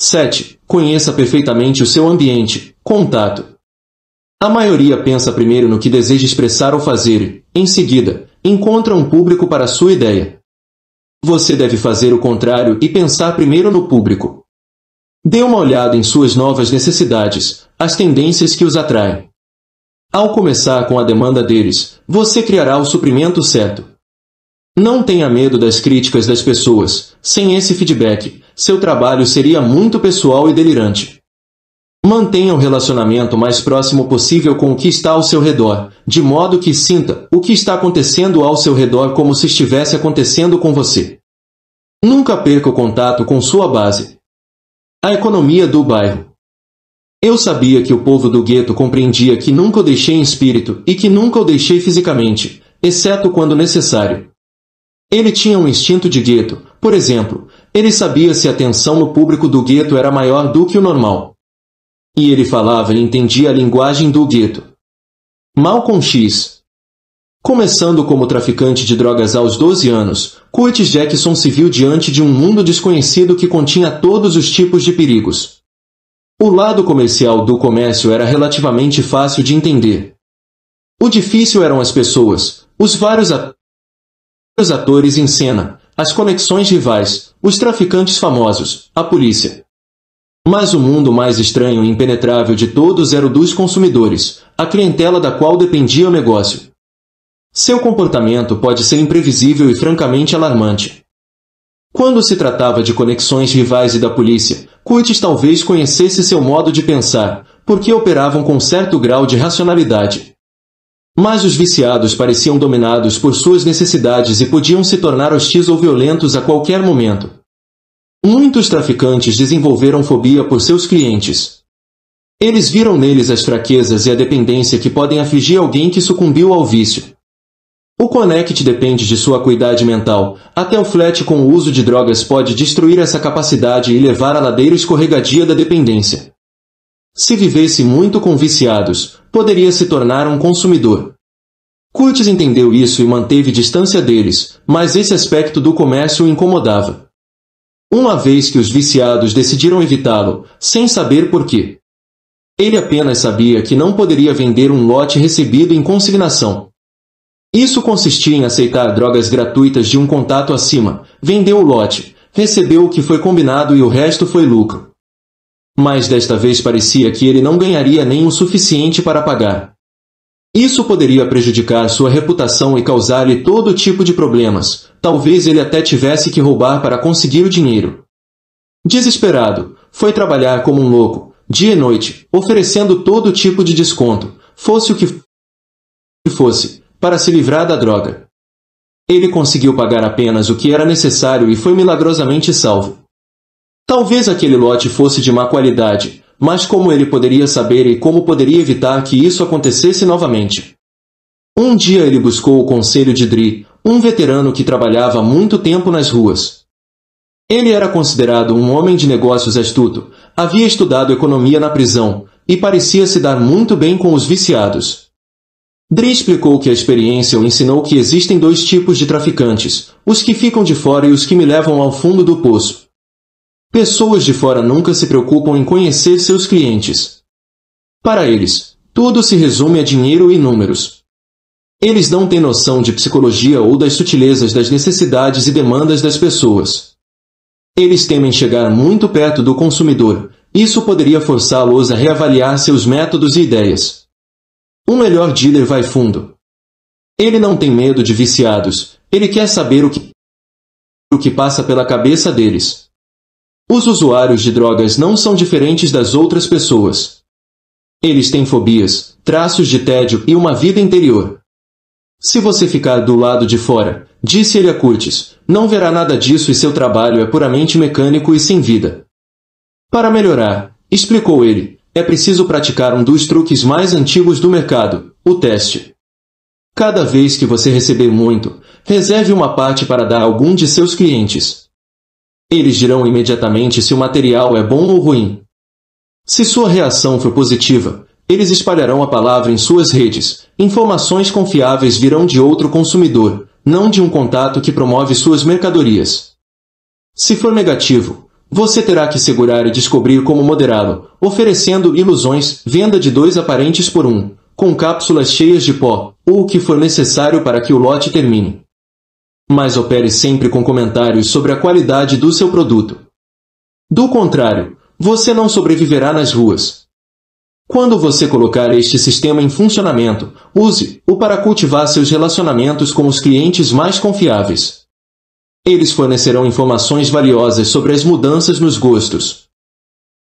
7. Conheça perfeitamente o seu ambiente. Contato. A maioria pensa primeiro no que deseja expressar ou fazer e, em seguida, encontra um público para sua ideia. Você deve fazer o contrário e pensar primeiro no público. Dê uma olhada em suas novas necessidades, as tendências que os atraem. Ao começar com a demanda deles, você criará o suprimento certo. Não tenha medo das críticas das pessoas. Sem esse feedback, seu trabalho seria muito pessoal e delirante. Mantenha o relacionamento mais próximo possível com o que está ao seu redor, de modo que sinta o que está acontecendo ao seu redor como se estivesse acontecendo com você. Nunca perca o contato com sua base. A economia do bairro. Eu sabia que o povo do gueto compreendia que nunca o deixei em espírito e que nunca o deixei fisicamente, exceto quando necessário. Ele tinha um instinto de gueto, por exemplo, ele sabia se a tensão no público do gueto era maior do que o normal. E ele falava e entendia a linguagem do gueto. Malcolm X. Começando como traficante de drogas aos 12 anos, Curtis Jackson se viu diante de um mundo desconhecido que continha todos os tipos de perigos. O lado comercial do comércio era relativamente fácil de entender. O difícil eram as pessoas, os vários atores em cena, as conexões rivais, os traficantes famosos, a polícia. Mas o mundo mais estranho e impenetrável de todos era o dos consumidores, a clientela da qual dependia o negócio. Seu comportamento pode ser imprevisível e francamente alarmante. Quando se tratava de conexões rivais e da polícia, Curtis talvez conhecesse seu modo de pensar, porque operavam com certo grau de racionalidade. Mas os viciados pareciam dominados por suas necessidades e podiam se tornar hostis ou violentos a qualquer momento. Muitos traficantes desenvolveram fobia por seus clientes. Eles viram neles as fraquezas e a dependência que podem afligir alguém que sucumbiu ao vício. O Connect depende de sua acuidade mental, até o flerte com o uso de drogas pode destruir essa capacidade e levar à ladeira escorregadia da dependência. Se vivesse muito com viciados, poderia se tornar um consumidor. Curtis entendeu isso e manteve distância deles, mas esse aspecto do comércio o incomodava. Uma vez que os viciados decidiram evitá-lo, sem saber por quê. Ele apenas sabia que não poderia vender um lote recebido em consignação. Isso consistia em aceitar drogas gratuitas de um contato acima, vendeu o lote, recebeu o que foi combinado e o resto foi lucro. Mas desta vez parecia que ele não ganharia nem o suficiente para pagar. Isso poderia prejudicar sua reputação e causar-lhe todo tipo de problemas, talvez ele até tivesse que roubar para conseguir o dinheiro. Desesperado, foi trabalhar como um louco, dia e noite, oferecendo todo tipo de desconto, fosse o que fosse, para se livrar da droga. Ele conseguiu pagar apenas o que era necessário e foi milagrosamente salvo. Talvez aquele lote fosse de má qualidade, mas como ele poderia saber e como poderia evitar que isso acontecesse novamente? Um dia ele buscou o conselho de Dre, um veterano que trabalhava há muito tempo nas ruas. Ele era considerado um homem de negócios astuto, havia estudado economia na prisão, e parecia se dar muito bem com os viciados. Dre explicou que a experiência o ensinou que existem dois tipos de traficantes, os que ficam de fora e os que me levam ao fundo do poço. Pessoas de fora nunca se preocupam em conhecer seus clientes. Para eles, tudo se resume a dinheiro e números. Eles não têm noção de psicologia ou das sutilezas das necessidades e demandas das pessoas. Eles temem chegar muito perto do consumidor, isso poderia forçá-los a reavaliar seus métodos e ideias. Um melhor dealer vai fundo. Ele não tem medo de viciados, ele quer saber o que passa pela cabeça deles. Os usuários de drogas não são diferentes das outras pessoas. Eles têm fobias, traços de tédio e uma vida interior. Se você ficar do lado de fora, disse ele a Curtis, não verá nada disso e seu trabalho é puramente mecânico e sem vida. Para melhorar, explicou ele, é preciso praticar um dos truques mais antigos do mercado, o teste. Cada vez que você receber muito, reserve uma parte para dar a algum de seus clientes. Eles dirão imediatamente se o material é bom ou ruim. Se sua reação for positiva, eles espalharão a palavra em suas redes. Informações confiáveis virão de outro consumidor, não de um contato que promove suas mercadorias. Se for negativo, Você terá que segurar e descobrir como moderá-lo, oferecendo ilusões, venda de 2 aparentes por 1, com cápsulas cheias de pó, ou o que for necessário para que o lote termine. Mas opere sempre com comentários sobre a qualidade do seu produto. Do contrário, você não sobreviverá nas ruas. Quando você colocar este sistema em funcionamento, use-o para cultivar seus relacionamentos com os clientes mais confiáveis. Eles fornecerão informações valiosas sobre as mudanças nos gostos.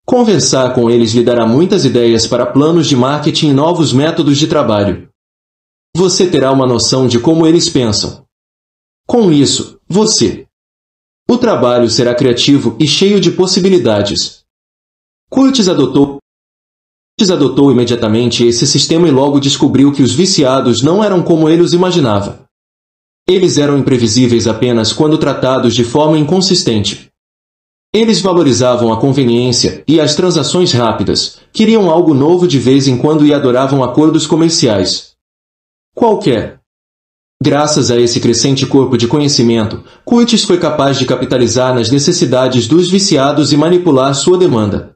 Conversar com eles lhe dará muitas ideias para planos de marketing e novos métodos de trabalho. Você terá uma noção de como eles pensam. Com isso, o trabalho será criativo e cheio de possibilidades. Curtis adotou imediatamente esse sistema e logo descobriu que os viciados não eram como ele os imaginava. Eles eram imprevisíveis apenas quando tratados de forma inconsistente. Eles valorizavam a conveniência e as transações rápidas, queriam algo novo de vez em quando e adoravam acordos comerciais. Graças a esse crescente corpo de conhecimento, Curtis foi capaz de capitalizar nas necessidades dos viciados e manipular sua demanda.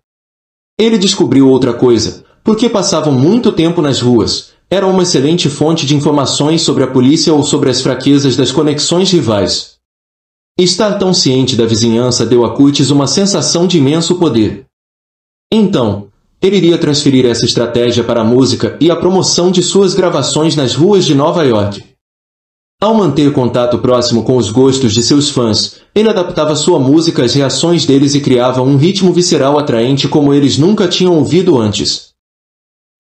Ele descobriu outra coisa, porque passavam muito tempo nas ruas, era uma excelente fonte de informações sobre a polícia ou sobre as fraquezas das conexões rivais. Estar tão ciente da vizinhança deu a Curtis uma sensação de imenso poder. Então, ele iria transferir essa estratégia para a música e a promoção de suas gravações nas ruas de Nova York. Ao manter contato próximo com os gostos de seus fãs, ele adaptava sua música às reações deles e criava um ritmo visceral atraente como eles nunca tinham ouvido antes.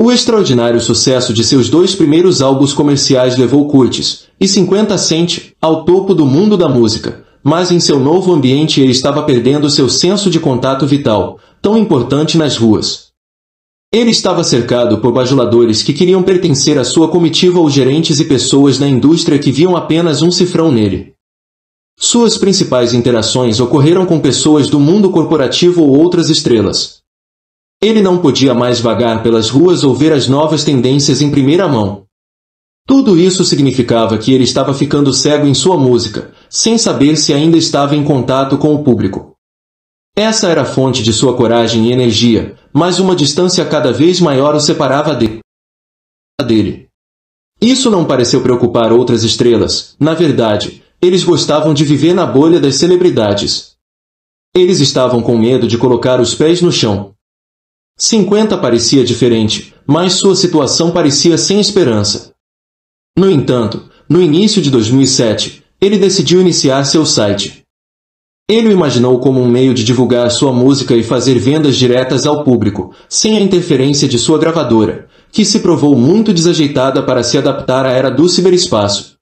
O extraordinário sucesso de seus 2 primeiros álbuns comerciais levou Curtis, e 50 Cent, ao topo do mundo da música, mas em seu novo ambiente ele estava perdendo seu senso de contato vital, tão importante nas ruas. Ele estava cercado por bajuladores que queriam pertencer à sua comitiva ou gerentes e pessoas na indústria que viam apenas um cifrão nele. Suas principais interações ocorreram com pessoas do mundo corporativo ou outras estrelas. Ele não podia mais vagar pelas ruas ou ver as novas tendências em primeira mão. Tudo isso significava que ele estava ficando cego em sua música, sem saber se ainda estava em contato com o público. Essa era a fonte de sua coragem e energia, mas uma distância cada vez maior o separava dele. Isso não pareceu preocupar outras estrelas, na verdade, eles gostavam de viver na bolha das celebridades. Eles estavam com medo de colocar os pés no chão. 50 parecia diferente, mas sua situação parecia sem esperança. No entanto, no início de 2007, ele decidiu iniciar seu site. Ele o imaginou como um meio de divulgar sua música e fazer vendas diretas ao público, sem a interferência de sua gravadora, que se provou muito desajeitada para se adaptar à era do ciberespaço.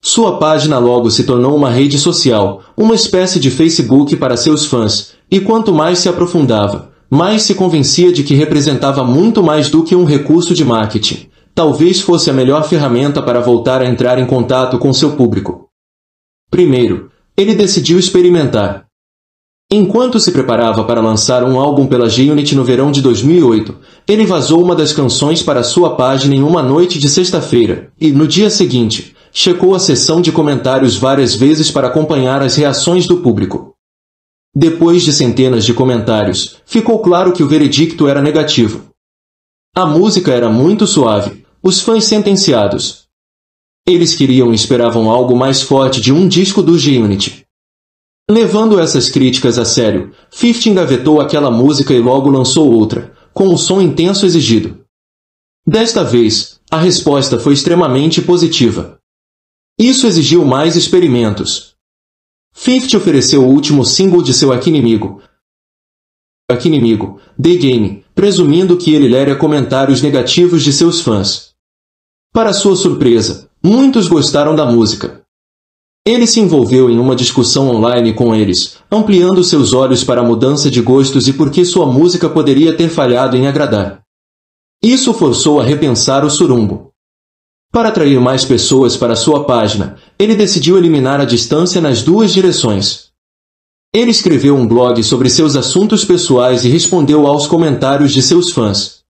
Sua página logo se tornou uma rede social, uma espécie de Facebook para seus fãs, e quanto mais se aprofundava, mais se convencia de que representava muito mais do que um recurso de marketing. Talvez fosse a melhor ferramenta para voltar a entrar em contato com seu público. Primeiro, ele decidiu experimentar. Enquanto se preparava para lançar um álbum pela G-Unit no verão de 2008, ele vazou uma das canções para sua página em uma noite de sexta-feira, e, no dia seguinte, checou a seção de comentários várias vezes para acompanhar as reações do público. Depois de centenas de comentários, ficou claro que o veredicto era negativo. A música era muito suave, os fãs sentenciados. Eles queriam e esperavam algo mais forte de um disco do G-Unit. Levando essas críticas a sério, 50 engavetou aquela música e logo lançou outra, com o som intenso exigido. Desta vez, a resposta foi extremamente positiva. Isso exigiu mais experimentos. 50 ofereceu o último single de seu arqui-inimigo, The Game, presumindo que ele leria comentários negativos de seus fãs. Para sua surpresa, muitos gostaram da música. Ele se envolveu em uma discussão online com eles, ampliando seus olhos para a mudança de gostos e por que sua música poderia ter falhado em agradar. Isso forçou a repensar o surumbo. Para atrair mais pessoas para sua página, ele decidiu eliminar a distância nas duas direções. Ele escreveu um blog sobre seus assuntos pessoais e respondeu aos comentários de seus fãs.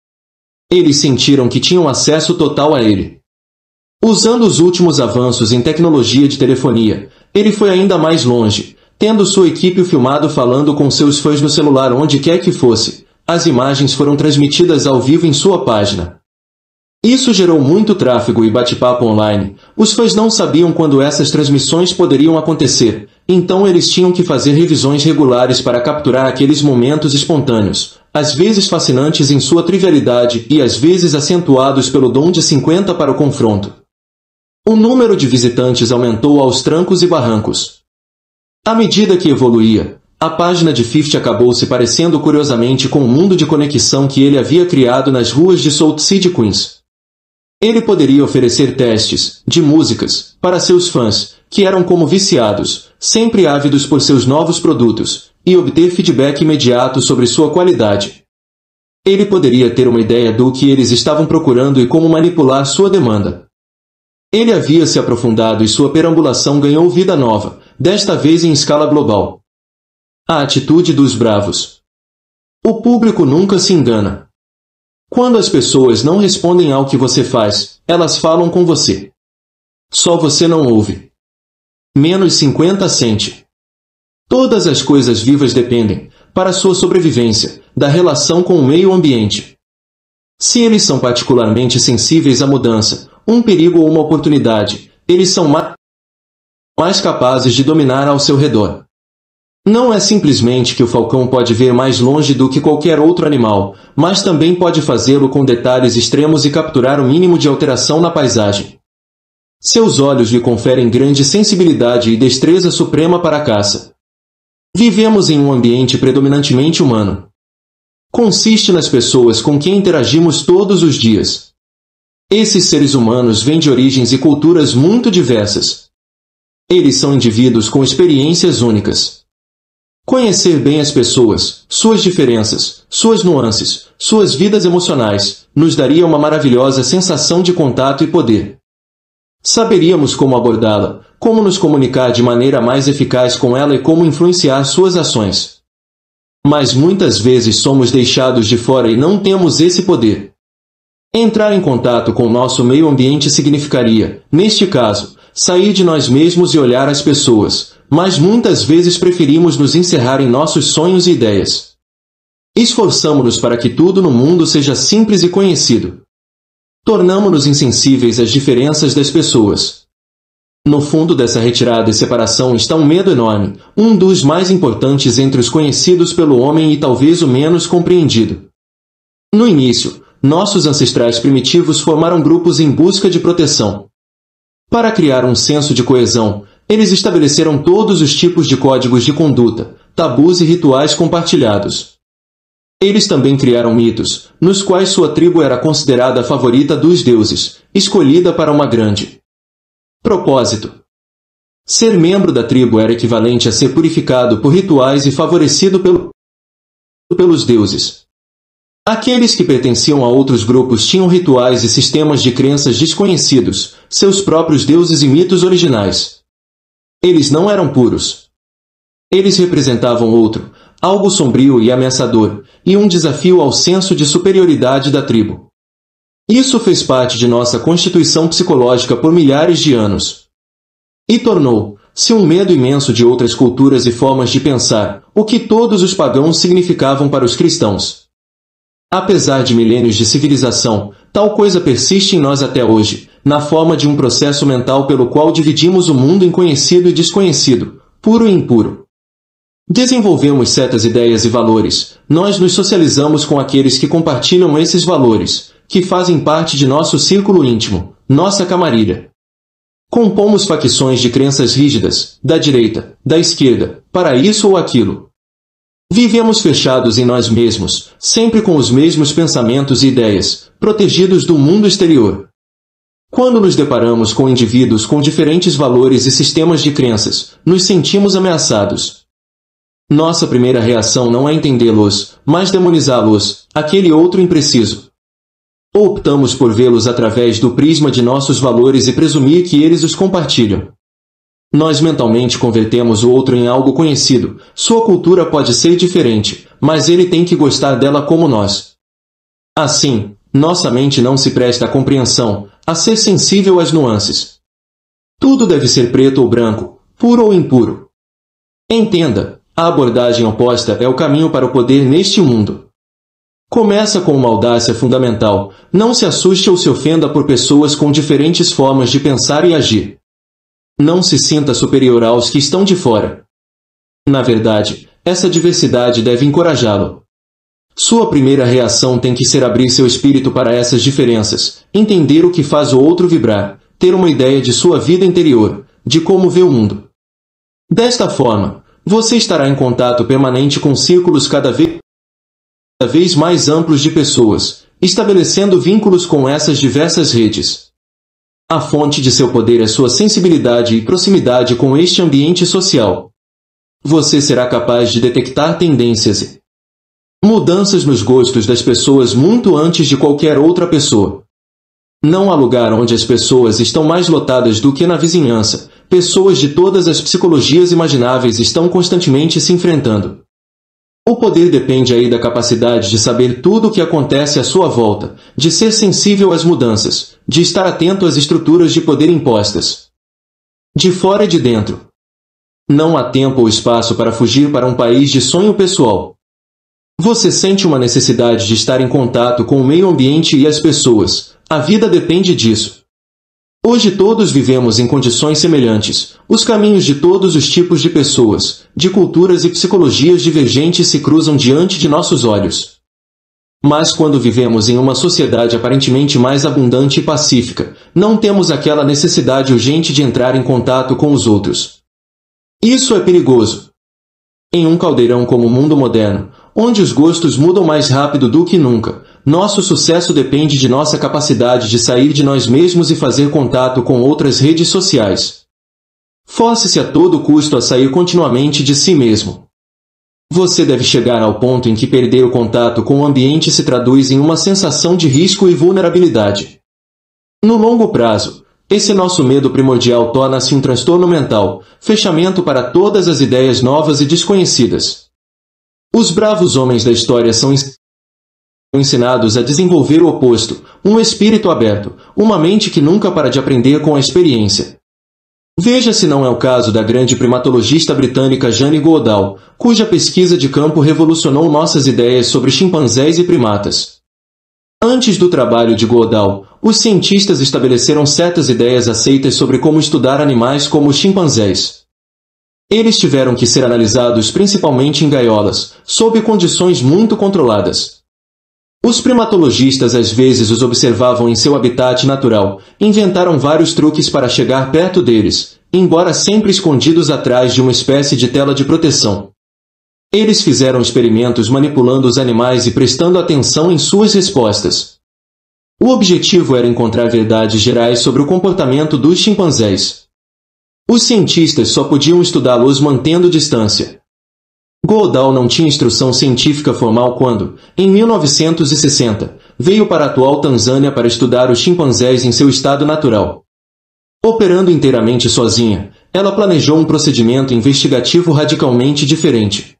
Eles sentiram que tinham acesso total a ele. Usando os últimos avanços em tecnologia de telefonia, ele foi ainda mais longe, tendo sua equipe o filmado falando com seus fãs no celular onde quer que fosse. As imagens foram transmitidas ao vivo em sua página. Isso gerou muito tráfego e bate-papo online. Os fãs não sabiam quando essas transmissões poderiam acontecer, então eles tinham que fazer revisões regulares para capturar aqueles momentos espontâneos, às vezes fascinantes em sua trivialidade e às vezes acentuados pelo dom de 50 para o confronto. O número de visitantes aumentou aos trancos e barrancos. À medida que evoluía, a página de 50 acabou se parecendo curiosamente com o mundo de conexão que ele havia criado nas ruas de Salt City, Queens. Ele poderia oferecer testes de músicas para seus fãs, que eram como viciados, sempre ávidos por seus novos produtos, e obter feedback imediato sobre sua qualidade. Ele poderia ter uma ideia do que eles estavam procurando e como manipular sua demanda. Ele havia se aprofundado e sua perambulação ganhou vida nova, desta vez em escala global. A atitude dos bravos. O público nunca se engana. Quando as pessoas não respondem ao que você faz, elas falam com você. Só você não ouve. Menos 50 cent. Todas as coisas vivas dependem, para sua sobrevivência, da relação com o meio ambiente. Se eles são particularmente sensíveis à mudança, um perigo ou uma oportunidade, eles são mais capazes de dominar ao seu redor. Não é simplesmente que o falcão pode ver mais longe do que qualquer outro animal, mas também pode fazê-lo com detalhes extremos e capturar o mínimo de alteração na paisagem. Seus olhos lhe conferem grande sensibilidade e destreza suprema para a caça. Vivemos em um ambiente predominantemente humano. Consiste nas pessoas com quem interagimos todos os dias. Esses seres humanos vêm de origens e culturas muito diversas. Eles são indivíduos com experiências únicas. Conhecer bem as pessoas, suas diferenças, suas nuances, suas vidas emocionais, nos daria uma maravilhosa sensação de contato e poder. Saberíamos como abordá-la, como nos comunicar de maneira mais eficaz com ela e como influenciar suas ações. Mas muitas vezes somos deixados de fora e não temos esse poder. Entrar em contato com nosso meio ambiente significaria, neste caso, sair de nós mesmos e olhar as pessoas, mas muitas vezes preferimos nos encerrar em nossos sonhos e ideias. Esforçamo-nos para que tudo no mundo seja simples e conhecido. Tornamo-nos insensíveis às diferenças das pessoas. No fundo dessa retirada e separação está um medo enorme, um dos mais importantes entre os conhecidos pelo homem e talvez o menos compreendido. No início, nossos ancestrais primitivos formaram grupos em busca de proteção. Para criar um senso de coesão, eles estabeleceram todos os tipos de códigos de conduta, tabus e rituais compartilhados. Eles também criaram mitos, nos quais sua tribo era considerada a favorita dos deuses, escolhida para uma grande propósito. Ser membro da tribo era equivalente a ser purificado por rituais e favorecido pelos deuses. Aqueles que pertenciam a outros grupos tinham rituais e sistemas de crenças desconhecidos, seus próprios deuses e mitos originais. Eles não eram puros. Eles representavam outro, algo sombrio e ameaçador, e um desafio ao senso de superioridade da tribo. Isso fez parte de nossa constituição psicológica por milhares de anos. E tornou-se um medo imenso de outras culturas e formas de pensar, o que todos os pagãos significavam para os cristãos. Apesar de milênios de civilização, tal coisa persiste em nós até hoje, na forma de um processo mental pelo qual dividimos o mundo em conhecido e desconhecido, puro e impuro. Desenvolvemos certas ideias e valores, nós nos socializamos com aqueles que compartilham esses valores, que fazem parte de nosso círculo íntimo, nossa camarilha. Compomos facções de crenças rígidas, da direita, da esquerda, para isso ou aquilo. Vivemos fechados em nós mesmos, sempre com os mesmos pensamentos e ideias, protegidos do mundo exterior. Quando nos deparamos com indivíduos com diferentes valores e sistemas de crenças, nos sentimos ameaçados. Nossa primeira reação não é entendê-los, mas demonizá-los, aquele outro impreciso. Optamos por vê-los através do prisma de nossos valores e presumir que eles os compartilham. Nós mentalmente convertemos o outro em algo conhecido, sua cultura pode ser diferente, mas ele tem que gostar dela como nós. Assim, nossa mente não se presta à compreensão, a ser sensível às nuances. Tudo deve ser preto ou branco, puro ou impuro. Entenda, a abordagem oposta é o caminho para o poder neste mundo. Começa com uma audácia fundamental, não se assuste ou se ofenda por pessoas com diferentes formas de pensar e agir. Não se sinta superior aos que estão de fora. Na verdade, essa diversidade deve encorajá-lo. Sua primeira reação tem que ser abrir seu espírito para essas diferenças, entender o que faz o outro vibrar, ter uma ideia de sua vida interior, de como vê o mundo. Desta forma, você estará em contato permanente com círculos cada vez mais amplos de pessoas, estabelecendo vínculos com essas diversas redes. A fonte de seu poder é sua sensibilidade e proximidade com este ambiente social. Você será capaz de detectar tendências e mudanças nos gostos das pessoas muito antes de qualquer outra pessoa. Não há lugar onde as pessoas estão mais lotadas do que na vizinhança. Pessoas de todas as psicologias imagináveis estão constantemente se enfrentando. O poder depende aí da capacidade de saber tudo o que acontece à sua volta, de ser sensível às mudanças, de estar atento às estruturas de poder impostas. De fora e de dentro. Não há tempo ou espaço para fugir para um país de sonho pessoal. Você sente uma necessidade de estar em contato com o meio ambiente e as pessoas. A vida depende disso. Hoje todos vivemos em condições semelhantes. Os caminhos de todos os tipos de pessoas, de culturas e psicologias divergentes se cruzam diante de nossos olhos. Mas quando vivemos em uma sociedade aparentemente mais abundante e pacífica, não temos aquela necessidade urgente de entrar em contato com os outros. Isso é perigoso. Em um caldeirão como o mundo moderno, onde os gostos mudam mais rápido do que nunca, nosso sucesso depende de nossa capacidade de sair de nós mesmos e fazer contato com outras redes sociais. Force-se a todo custo a sair continuamente de si mesmo. Você deve chegar ao ponto em que perder o contato com o ambiente se traduz em uma sensação de risco e vulnerabilidade. No longo prazo, esse nosso medo primordial torna-se um transtorno mental, fechamento para todas as ideias novas e desconhecidas. Os bravos homens da história são ensinados a desenvolver o oposto, um espírito aberto, uma mente que nunca para de aprender com a experiência. Veja se não é o caso da grande primatologista britânica Jane Goodall, cuja pesquisa de campo revolucionou nossas ideias sobre chimpanzés e primatas. Antes do trabalho de Goodall, os cientistas estabeleceram certas ideias aceitas sobre como estudar animais como os chimpanzés. Eles tiveram que ser analisados principalmente em gaiolas, sob condições muito controladas. Os primatologistas às vezes os observavam em seu habitat natural, inventaram vários truques para chegar perto deles, embora sempre escondidos atrás de uma espécie de tela de proteção. Eles fizeram experimentos manipulando os animais e prestando atenção em suas respostas. O objetivo era encontrar verdades gerais sobre o comportamento dos chimpanzés. Os cientistas só podiam estudá-los mantendo distância. Goodall não tinha instrução científica formal quando, em 1960, veio para a atual Tanzânia para estudar os chimpanzés em seu estado natural. Operando inteiramente sozinha, ela planejou um procedimento investigativo radicalmente diferente.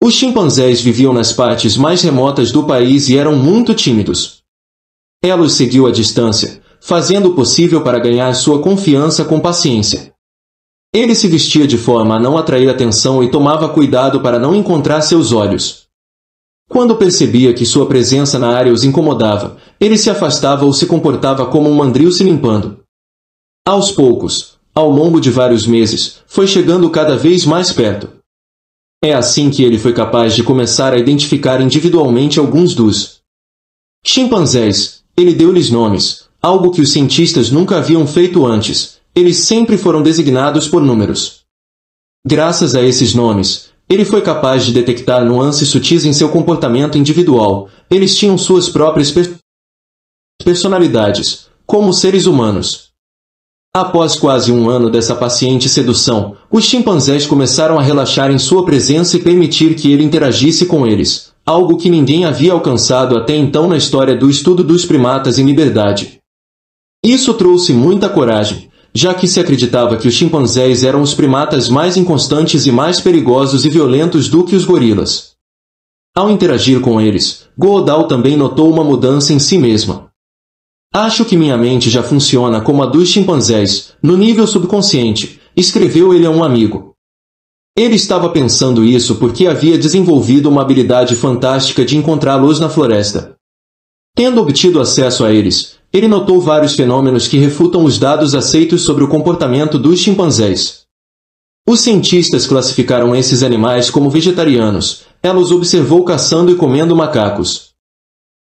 Os chimpanzés viviam nas partes mais remotas do país e eram muito tímidos. Ela os seguiu à distância, fazendo o possível para ganhar sua confiança com paciência. Ele se vestia de forma a não atrair atenção e tomava cuidado para não encontrar seus olhos. Quando percebia que sua presença na área os incomodava, ele se afastava ou se comportava como um mandril se limpando. Aos poucos, ao longo de vários meses, foi chegando cada vez mais perto. É assim que ele foi capaz de começar a identificar individualmente alguns dos chimpanzés. Ele deu-lhes nomes, algo que os cientistas nunca haviam feito antes. Eles sempre foram designados por números. Graças a esses nomes, ele foi capaz de detectar nuances sutis em seu comportamento individual. Eles tinham suas próprias personalidades, como seres humanos. Após quase um ano dessa paciente sedução, os chimpanzés começaram a relaxar em sua presença e permitir que ele interagisse com eles, algo que ninguém havia alcançado até então na história do estudo dos primatas em liberdade. Isso trouxe muita coragem, já que se acreditava que os chimpanzés eram os primatas mais inconstantes e mais perigosos e violentos do que os gorilas. Ao interagir com eles, Goodall também notou uma mudança em si mesma. Acho que minha mente já funciona como a dos chimpanzés, no nível subconsciente, escreveu ele a um amigo. Ele estava pensando isso porque havia desenvolvido uma habilidade fantástica de encontrá-los na floresta. Tendo obtido acesso a eles, ele notou vários fenômenos que refutam os dados aceitos sobre o comportamento dos chimpanzés. Os cientistas classificaram esses animais como vegetarianos. Ela os observou caçando e comendo macacos.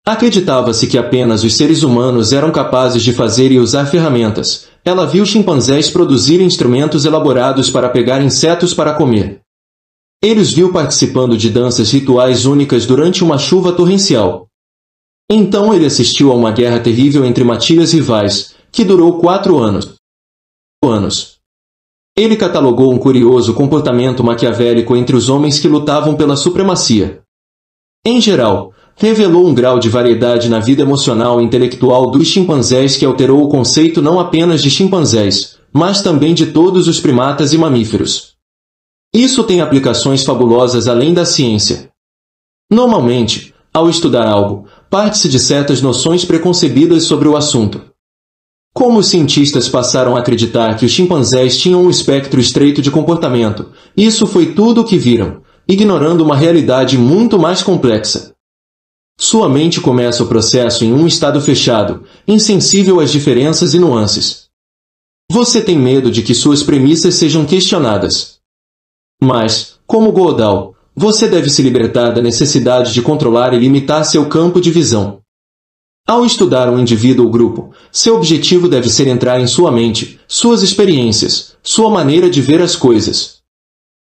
Acreditava-se que apenas os seres humanos eram capazes de fazer e usar ferramentas. Ela viu chimpanzés produzirem instrumentos elaborados para pegar insetos para comer. Ele os viu participando de danças rituais únicas durante uma chuva torrencial. Então ele assistiu a uma guerra terrível entre matilhas rivais, que durou 4 anos. Ele catalogou um curioso comportamento maquiavélico entre os homens que lutavam pela supremacia. Em geral, revelou um grau de variedade na vida emocional e intelectual dos chimpanzés que alterou o conceito não apenas de chimpanzés, mas também de todos os primatas e mamíferos. Isso tem aplicações fabulosas além da ciência. Normalmente, ao estudar algo, parte-se de certas noções preconcebidas sobre o assunto. Como os cientistas passaram a acreditar que os chimpanzés tinham um espectro estreito de comportamento, isso foi tudo o que viram, ignorando uma realidade muito mais complexa. Sua mente começa o processo em um estado fechado, insensível às diferenças e nuances. Você tem medo de que suas premissas sejam questionadas. Mas, como Godal, você deve se libertar da necessidade de controlar e limitar seu campo de visão. Ao estudar um indivíduo ou grupo, seu objetivo deve ser entrar em sua mente, suas experiências, sua maneira de ver as coisas.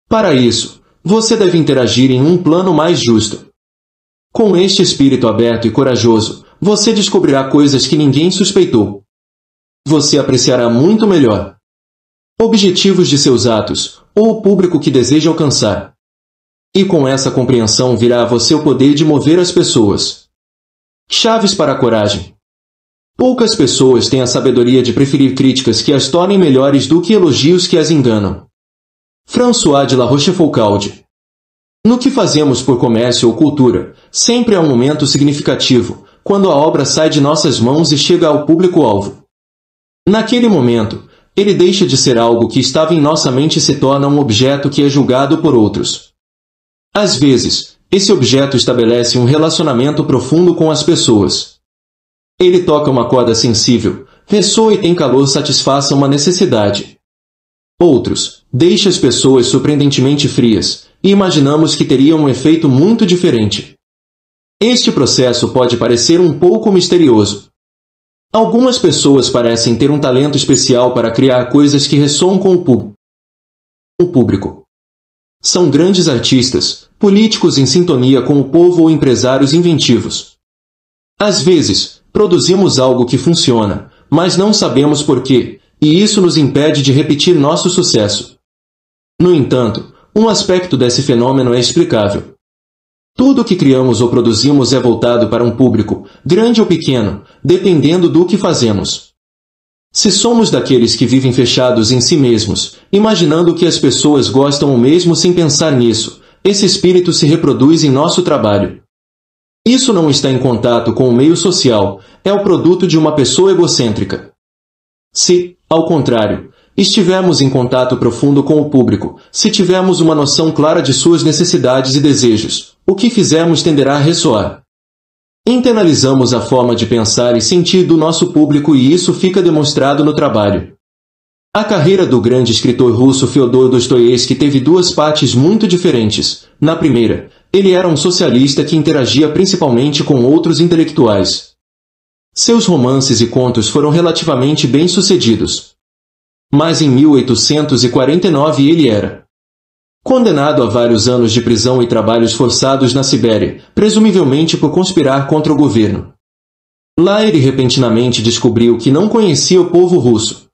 Para isso, você deve interagir em um plano mais justo. Com este espírito aberto e corajoso, você descobrirá coisas que ninguém suspeitou. Você apreciará muito melhor objetivos de seus atos, ou o público que deseja alcançar. E com essa compreensão virá a você o poder de mover as pessoas. Chaves para a coragem. Poucas pessoas têm a sabedoria de preferir críticas que as tornem melhores do que elogios que as enganam. François de La Rochefoucauld. No que fazemos por comércio ou cultura, sempre há um momento significativo, quando a obra sai de nossas mãos e chega ao público-alvo. Naquele momento, ele deixa de ser algo que estava em nossa mente e se torna um objeto que é julgado por outros. Às vezes, esse objeto estabelece um relacionamento profundo com as pessoas. Ele toca uma corda sensível, ressoa e tem calor, satisfaça uma necessidade. Outros, deixa as pessoas surpreendentemente frias, e imaginamos que teria um efeito muito diferente. Este processo pode parecer um pouco misterioso. Algumas pessoas parecem ter um talento especial para criar coisas que ressoam com o público. São grandes artistas, políticos em sintonia com o povo ou empresários inventivos. Às vezes, produzimos algo que funciona, mas não sabemos por quê, e isso nos impede de repetir nosso sucesso. No entanto, um aspecto desse fenômeno é explicável. Tudo o que criamos ou produzimos é voltado para um público, grande ou pequeno, dependendo do que fazemos. Se somos daqueles que vivem fechados em si mesmos, imaginando que as pessoas gostam ou mesmo sem pensar nisso, esse espírito se reproduz em nosso trabalho. Isso não está em contato com o meio social, é o produto de uma pessoa egocêntrica. Se, ao contrário, estivermos em contato profundo com o público, se tivermos uma noção clara de suas necessidades e desejos, o que fizermos tenderá a ressoar. Internalizamos a forma de pensar e sentir do nosso público e isso fica demonstrado no trabalho. A carreira do grande escritor russo Fyodor Dostoiévski teve duas partes muito diferentes. Na primeira, ele era um socialista que interagia principalmente com outros intelectuais. Seus romances e contos foram relativamente bem-sucedidos. Mas em 1849 ele era condenado a vários anos de prisão e trabalhos forçados na Sibéria, presumivelmente por conspirar contra o governo. Lá ele repentinamente descobriu que não conhecia o povo russo.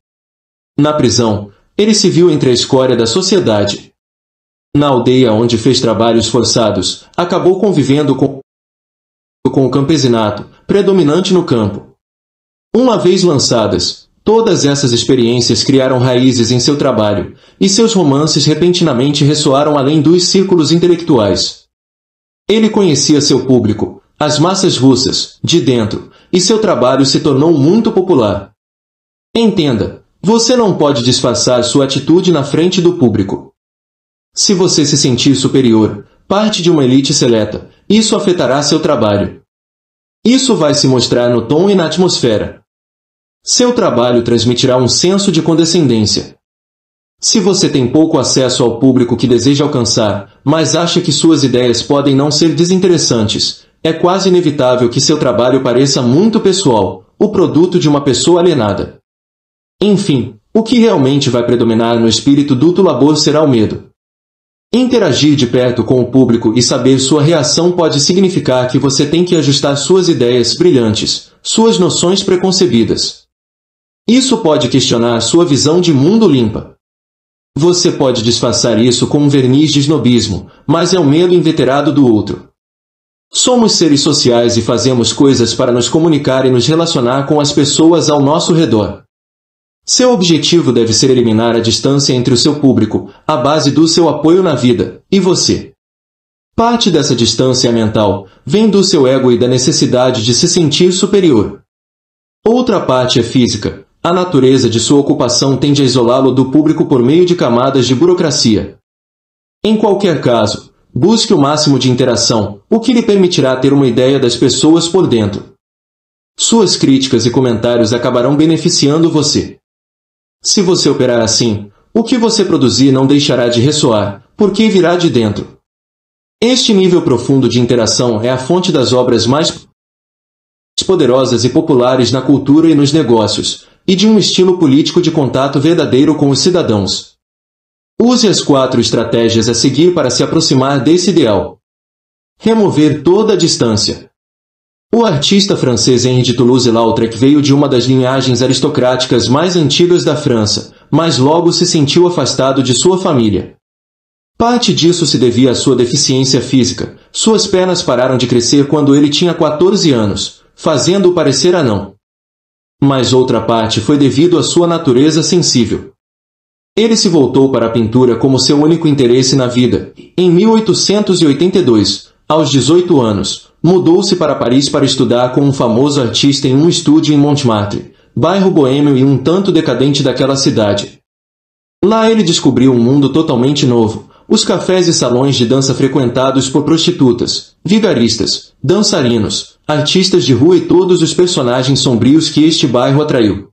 Na prisão, ele se viu entre a escória da sociedade. Na aldeia onde fez trabalhos forçados, acabou convivendo com o campesinato, predominante no campo. Uma vez lançadas, todas essas experiências criaram raízes em seu trabalho, e seus romances repentinamente ressoaram além dos círculos intelectuais. Ele conhecia seu público, as massas russas, de dentro, e seu trabalho se tornou muito popular. Entenda, você não pode disfarçar sua atitude na frente do público. Se você se sentir superior, parte de uma elite seleta, isso afetará seu trabalho. Isso vai se mostrar no tom e na atmosfera. Seu trabalho transmitirá um senso de condescendência. Se você tem pouco acesso ao público que deseja alcançar, mas acha que suas ideias podem não ser desinteressantes, é quase inevitável que seu trabalho pareça muito pessoal, o produto de uma pessoa alienada. Enfim, o que realmente vai predominar no espírito do labor será o medo. Interagir de perto com o público e saber sua reação pode significar que você tem que ajustar suas ideias brilhantes, suas noções preconcebidas. Isso pode questionar sua visão de mundo limpa. Você pode disfarçar isso com um verniz de snobismo, mas é o medo inveterado do outro. Somos seres sociais e fazemos coisas para nos comunicar e nos relacionar com as pessoas ao nosso redor. Seu objetivo deve ser eliminar a distância entre o seu público, a base do seu apoio na vida, e você. Parte dessa distância mental vem do seu ego e da necessidade de se sentir superior. Outra parte é física. A natureza de sua ocupação tende a isolá-lo do público por meio de camadas de burocracia. Em qualquer caso, busque o máximo de interação, o que lhe permitirá ter uma ideia das pessoas por dentro. Suas críticas e comentários acabarão beneficiando você. Se você operar assim, o que você produzir não deixará de ressoar, porque virá de dentro. Este nível profundo de interação é a fonte das obras mais poderosas e populares na cultura e nos negócios, e de um estilo político de contato verdadeiro com os cidadãos. Use as 4 estratégias a seguir para se aproximar desse ideal. Remover toda a distância. O artista francês Henri de Toulouse-Lautrec veio de uma das linhagens aristocráticas mais antigas da França, mas logo se sentiu afastado de sua família. Parte disso se devia à sua deficiência física. Suas pernas pararam de crescer quando ele tinha 14 anos, fazendo-o parecer anão. Mas outra parte foi devido à sua natureza sensível. Ele se voltou para a pintura como seu único interesse na vida. Em 1882, aos 18 anos, mudou-se para Paris para estudar com um famoso artista em um estúdio em Montmartre, bairro boêmio e um tanto decadente daquela cidade. Lá ele descobriu um mundo totalmente novo, os cafés e salões de dança frequentados por prostitutas, vigaristas, dançarinos, artistas de rua e todos os personagens sombrios que este bairro atraiu.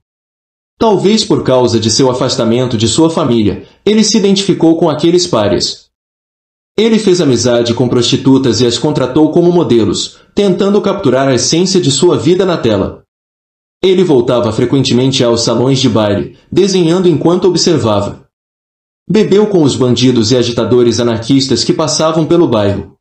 Talvez por causa de seu afastamento de sua família, ele se identificou com aqueles párias. Ele fez amizade com prostitutas e as contratou como modelos, tentando capturar a essência de sua vida na tela. Ele voltava frequentemente aos salões de baile, desenhando enquanto observava. Bebeu com os bandidos e agitadores anarquistas que passavam pelo bairro.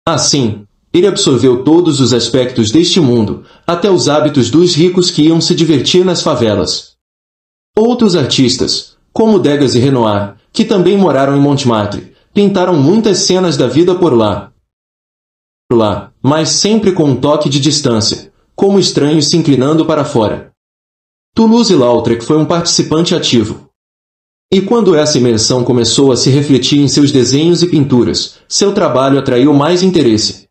Assim, ele absorveu todos os aspectos deste mundo, até os hábitos dos ricos que iam se divertir nas favelas. Outros artistas, como Degas e Renoir, que também moraram em Montmartre, pintaram muitas cenas da vida por lá, mas sempre com um toque de distância, como estranhos se inclinando para fora. Toulouse-Lautrec foi um participante ativo. E quando essa imersão começou a se refletir em seus desenhos e pinturas, seu trabalho atraiu mais interesse.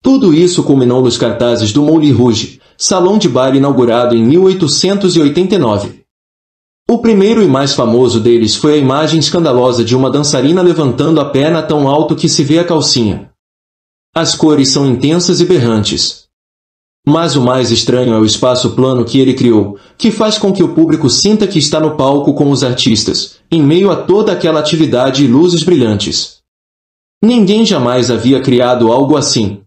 Tudo isso culminou nos cartazes do Moulin Rouge, salão de baile inaugurado em 1889. O primeiro e mais famoso deles foi a imagem escandalosa de uma dançarina levantando a perna tão alto que se vê a calcinha. As cores são intensas e berrantes. Mas o mais estranho é o espaço plano que ele criou, que faz com que o público sinta que está no palco com os artistas, em meio a toda aquela atividade e luzes brilhantes. Ninguém jamais havia criado algo assim.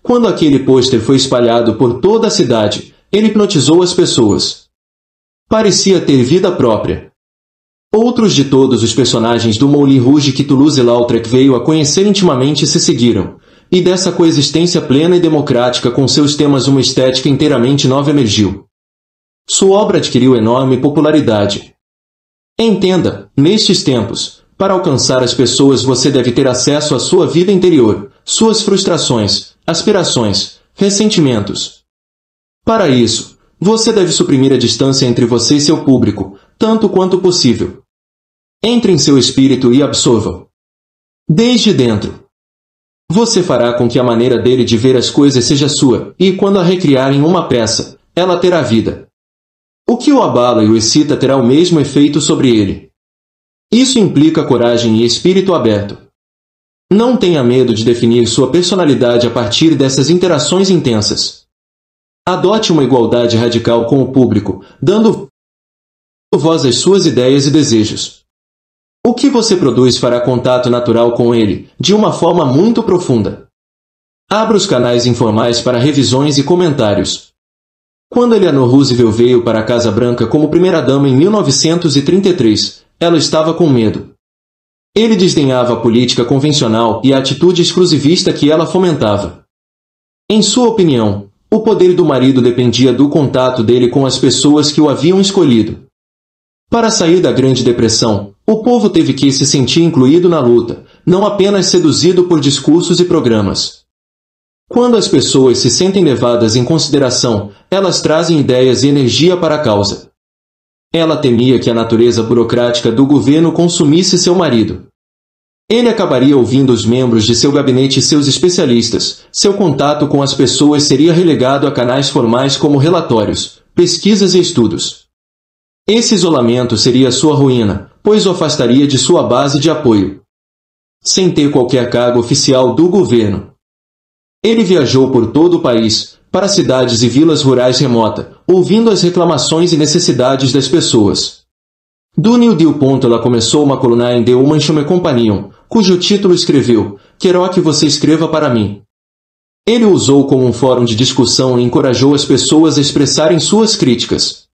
Quando aquele pôster foi espalhado por toda a cidade, ele hipnotizou as pessoas. Parecia ter vida própria. Outros de todos os personagens do Moulin Rouge que Toulouse-Lautrec veio a conhecer intimamente se seguiram, e dessa coexistência plena e democrática com seus temas uma estética inteiramente nova emergiu. Sua obra adquiriu enorme popularidade. Entenda, nestes tempos, para alcançar as pessoas você deve ter acesso à sua vida interior, suas frustrações, aspirações, ressentimentos. Para isso, você deve suprimir a distância entre você e seu público, tanto quanto possível. Entre em seu espírito e absorva-o. Desde dentro. Você fará com que a maneira dele de ver as coisas seja sua, e quando a recriar em uma peça, ela terá vida. O que o abala e o excita terá o mesmo efeito sobre ele. Isso implica coragem e espírito aberto. Não tenha medo de definir sua personalidade a partir dessas interações intensas. Adote uma igualdade radical com o público, dando voz às suas ideias e desejos. O que você produz fará contato natural com ele, de uma forma muito profunda. Abra os canais informais para revisões e comentários. Quando Eleanor Roosevelt veio para a Casa Branca como primeira-dama em 1933, ela estava com medo. Ele desdenhava a política convencional e a atitude exclusivista que ela fomentava. Em sua opinião, o poder do marido dependia do contato dele com as pessoas que o haviam escolhido. Para sair da Grande Depressão, o povo teve que se sentir incluído na luta, não apenas seduzido por discursos e programas. Quando as pessoas se sentem levadas em consideração, elas trazem ideias e energia para a causa. Ela temia que a natureza burocrática do governo consumisse seu marido. Ele acabaria ouvindo os membros de seu gabinete e seus especialistas, seu contato com as pessoas seria relegado a canais formais como relatórios, pesquisas e estudos. Esse isolamento seria sua ruína, pois o afastaria de sua base de apoio. Sem ter qualquer cargo oficial do governo. Ele viajou por todo o país, para cidades e vilas rurais remotas, ouvindo as reclamações e necessidades das pessoas. Do New Deal. Ela começou uma coluna em The Woman's Companion, cujo título escreveu: "Quero que você escreva para mim." Ele o usou como um fórum de discussão e encorajou as pessoas a expressarem suas críticas.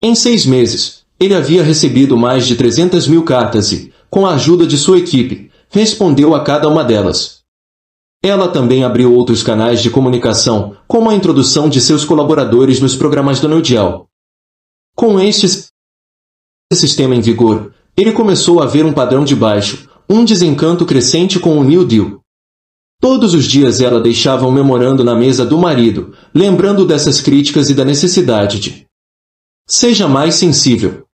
Em 6 meses, ele havia recebido mais de 300.000 cartas e, com a ajuda de sua equipe, respondeu a cada uma delas. Ela também abriu outros canais de comunicação, como a introdução de seus colaboradores nos programas do New Deal. Com este sistema em vigor, ele começou a ver um padrão de baixo, um desencanto crescente com o New Deal. Todos os dias ela deixava um memorando na mesa do marido, lembrando dessas críticas e da necessidade de seja mais sensível.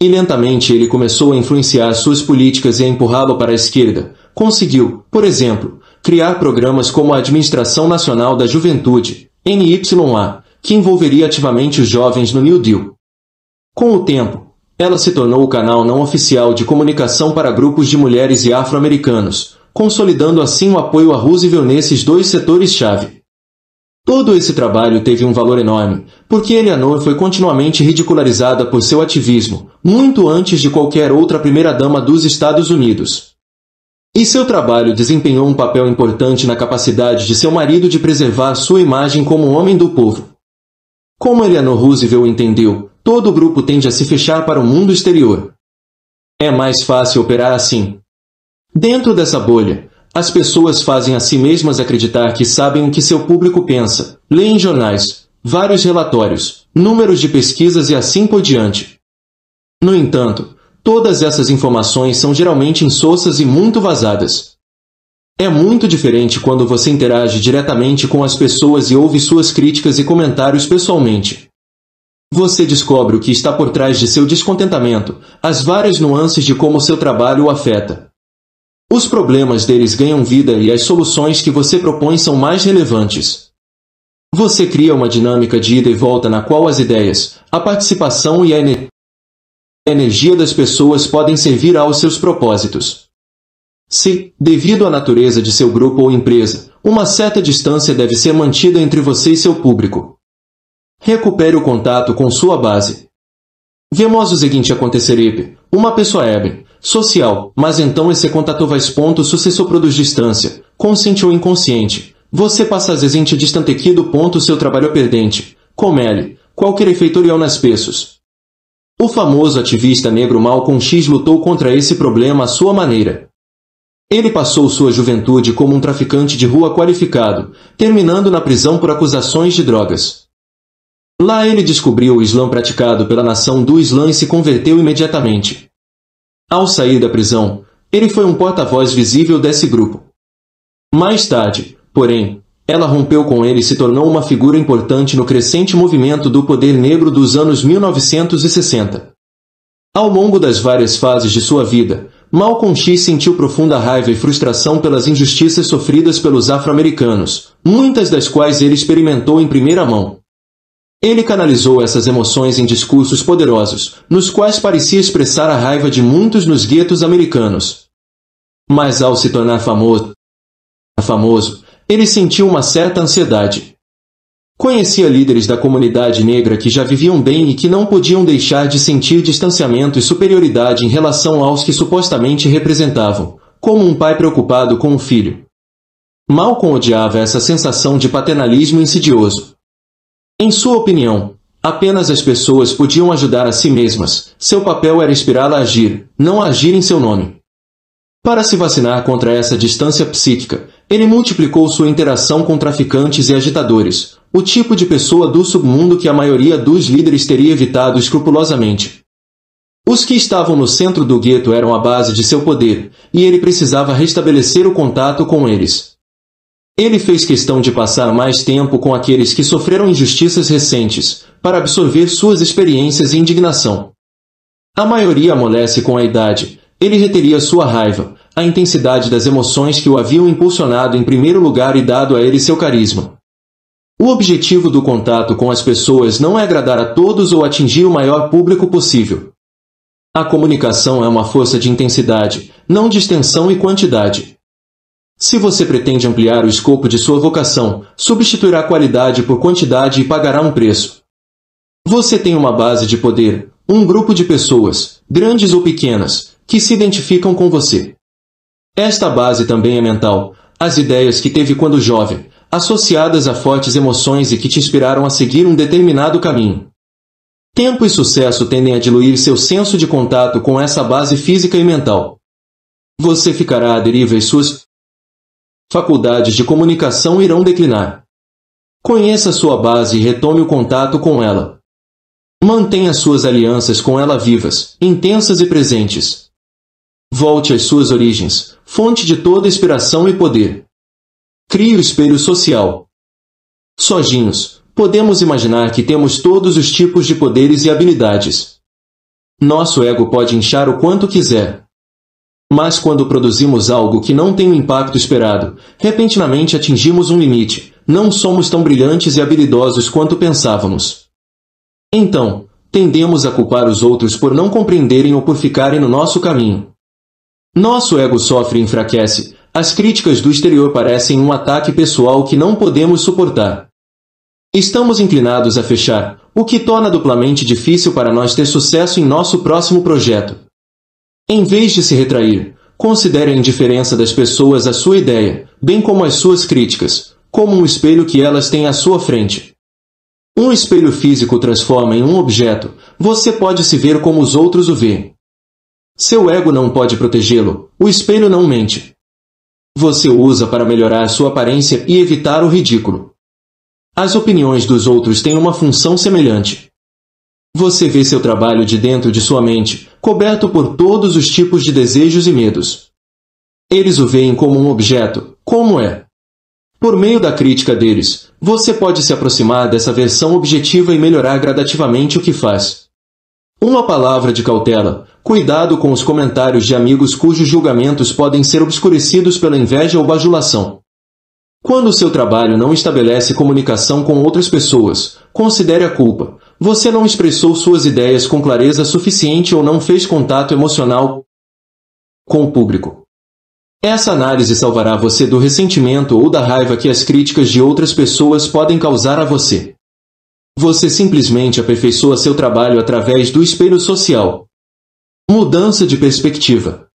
E lentamente ele começou a influenciar suas políticas e a empurrá-lo para a esquerda. Conseguiu, por exemplo, criar programas como a Administração Nacional da Juventude, NYA, que envolveria ativamente os jovens no New Deal. Com o tempo, ela se tornou o canal não oficial de comunicação para grupos de mulheres e afro-americanos, consolidando assim o apoio a Roosevelt nesses 2 setores-chave. Todo esse trabalho teve um valor enorme, porque Eleanor foi continuamente ridicularizada por seu ativismo, muito antes de qualquer outra primeira-dama dos Estados Unidos. E seu trabalho desempenhou um papel importante na capacidade de seu marido de preservar sua imagem como um homem do povo. Como Eleanor Roosevelt entendeu, todo grupo tende a se fechar para o mundo exterior. É mais fácil operar assim. Dentro dessa bolha, as pessoas fazem a si mesmas acreditar que sabem o que seu público pensa, leem jornais, vários relatórios, números de pesquisas e assim por diante. No entanto, todas essas informações são geralmente insossas e muito vazadas. É muito diferente quando você interage diretamente com as pessoas e ouve suas críticas e comentários pessoalmente. Você descobre o que está por trás de seu descontentamento, as várias nuances de como seu trabalho o afeta. Os problemas deles ganham vida e as soluções que você propõe são mais relevantes. Você cria uma dinâmica de ida e volta na qual as ideias, a participação e a energia das pessoas podem servir aos seus propósitos. Se, devido à natureza de seu grupo ou empresa, uma certa distância deve ser mantida entre você e seu público. Recupere o contato com sua base. Vemos o seguinte acontecer: uma pessoa social, mas então esse contato vai sucesso produz distância, consciente ou inconsciente. Você passa a gente distante aqui do ponto seu trabalho perdente, como ele, qualquer efeitorial nas pessoas. O famoso ativista negro Malcolm X lutou contra esse problema à sua maneira. Ele passou sua juventude como um traficante de rua qualificado, terminando na prisão por acusações de drogas. Lá ele descobriu o Islã praticado pela nação do Islã e se converteu imediatamente. Ao sair da prisão, ele foi um porta-voz visível desse grupo. Mais tarde, porém, ela rompeu com ele e se tornou uma figura importante no crescente movimento do poder negro dos anos 1960. Ao longo das várias fases de sua vida, Malcolm X sentiu profunda raiva e frustração pelas injustiças sofridas pelos afro-americanos, muitas das quais ele experimentou em primeira mão. Ele canalizou essas emoções em discursos poderosos, nos quais parecia expressar a raiva de muitos nos guetos americanos. Mas ao se tornar famoso, ele sentiu uma certa ansiedade. Conhecia líderes da comunidade negra que já viviam bem e que não podiam deixar de sentir distanciamento e superioridade em relação aos que supostamente representavam, como um pai preocupado com um filho. Malcolm odiava essa sensação de paternalismo insidioso. Em sua opinião, apenas as pessoas podiam ajudar a si mesmas, seu papel era inspirá-la a agir, não a agir em seu nome. Para se vacinar contra essa distância psíquica, ele multiplicou sua interação com traficantes e agitadores, o tipo de pessoa do submundo que a maioria dos líderes teria evitado escrupulosamente. Os que estavam no centro do gueto eram a base de seu poder, e ele precisava restabelecer o contato com eles. Ele fez questão de passar mais tempo com aqueles que sofreram injustiças recentes, para absorver suas experiências e indignação. A maioria amolece com a idade, ele reteria sua raiva, a intensidade das emoções que o haviam impulsionado em primeiro lugar e dado a ele seu carisma. O objetivo do contato com as pessoas não é agradar a todos ou atingir o maior público possível. A comunicação é uma força de intensidade, não de extensão e quantidade. Se você pretende ampliar o escopo de sua vocação, substituirá qualidade por quantidade e pagará um preço. Você tem uma base de poder, um grupo de pessoas, grandes ou pequenas, que se identificam com você. Esta base também é mental, as ideias que teve quando jovem, associadas a fortes emoções e que te inspiraram a seguir um determinado caminho. Tempo e sucesso tendem a diluir seu senso de contato com essa base física e mental. Você ficará à deriva e suas faculdades de comunicação irão declinar. Conheça sua base e retome o contato com ela. Mantenha suas alianças com ela vivas, intensas e presentes. Volte às suas origens, fonte de toda inspiração e poder. Crie o espelho social. Sozinhos, podemos imaginar que temos todos os tipos de poderes e habilidades. Nosso ego pode inchar o quanto quiser. Mas quando produzimos algo que não tem o impacto esperado, repentinamente atingimos um limite, não somos tão brilhantes e habilidosos quanto pensávamos. Então, tendemos a culpar os outros por não compreenderem ou por ficarem no nosso caminho. Nosso ego sofre e enfraquece, as críticas do exterior parecem um ataque pessoal que não podemos suportar. Estamos inclinados a fechar, o que torna duplamente difícil para nós ter sucesso em nosso próximo projeto. Em vez de se retrair, considere a indiferença das pessoas à sua ideia, bem como as suas críticas, como um espelho que elas têm à sua frente. Um espelho físico transforma em um objeto, você pode se ver como os outros o veem. Seu ego não pode protegê-lo, o espelho não mente. Você o usa para melhorar sua aparência e evitar o ridículo. As opiniões dos outros têm uma função semelhante. Você vê seu trabalho de dentro de sua mente, coberto por todos os tipos de desejos e medos. Eles o veem como um objeto, como é. Por meio da crítica deles, você pode se aproximar dessa versão objetiva e melhorar gradativamente o que faz. Uma palavra de cautela: cuidado com os comentários de amigos cujos julgamentos podem ser obscurecidos pela inveja ou bajulação. Quando seu trabalho não estabelece comunicação com outras pessoas, considere a culpa. Você não expressou suas ideias com clareza suficiente ou não fez contato emocional com o público. Essa análise salvará você do ressentimento ou da raiva que as críticas de outras pessoas podem causar a você. Você simplesmente aperfeiçoa seu trabalho através do espelho social. Mudança de perspectiva.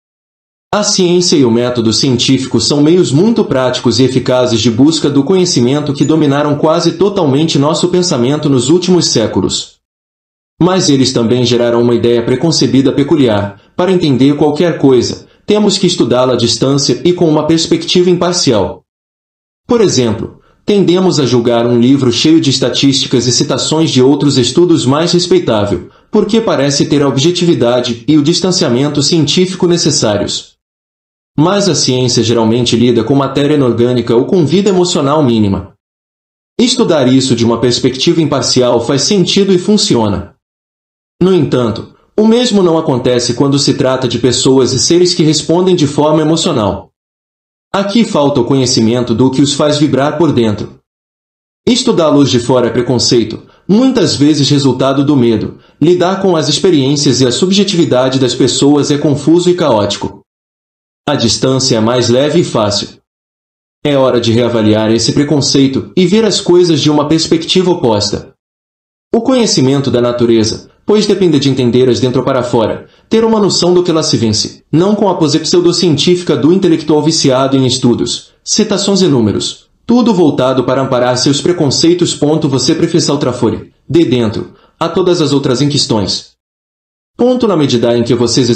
A ciência e o método científico são meios muito práticos e eficazes de busca do conhecimento que dominaram quase totalmente nosso pensamento nos últimos séculos. Mas eles também geraram uma ideia preconcebida peculiar. Para entender qualquer coisa, temos que estudá-la à distância e com uma perspectiva imparcial. Por exemplo, tendemos a julgar um livro cheio de estatísticas e citações de outros estudos mais respeitável, porque parece ter a objetividade e o distanciamento científico necessários. Mas a ciência geralmente lida com matéria inorgânica ou com vida emocional mínima. Estudar isso de uma perspectiva imparcial faz sentido e funciona. No entanto, o mesmo não acontece quando se trata de pessoas e seres que respondem de forma emocional. Aqui falta o conhecimento do que os faz vibrar por dentro. Estudá-los de fora é preconceito, muitas vezes resultado do medo. Lidar com as experiências e a subjetividade das pessoas é confuso e caótico. A distância é mais leve e fácil. É hora de reavaliar esse preconceito e ver as coisas de uma perspectiva oposta. O conhecimento da natureza, pois depende de entender-as dentro para fora, ter uma noção do que lá se vence, não com a pose pseudocientífica do intelectual viciado em estudos, citações e números, tudo voltado para amparar seus preconceitos. Você prefere ultrafore, de dentro, a todas as outras questões. Na medida em que vocês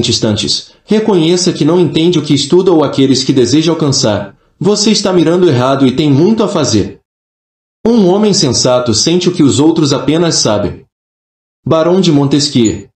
instantes, reconheça que não entende o que estuda ou aqueles que deseja alcançar, você está mirando errado e tem muito a fazer. Um homem sensato sente o que os outros apenas sabem. Barão de Montesquieu.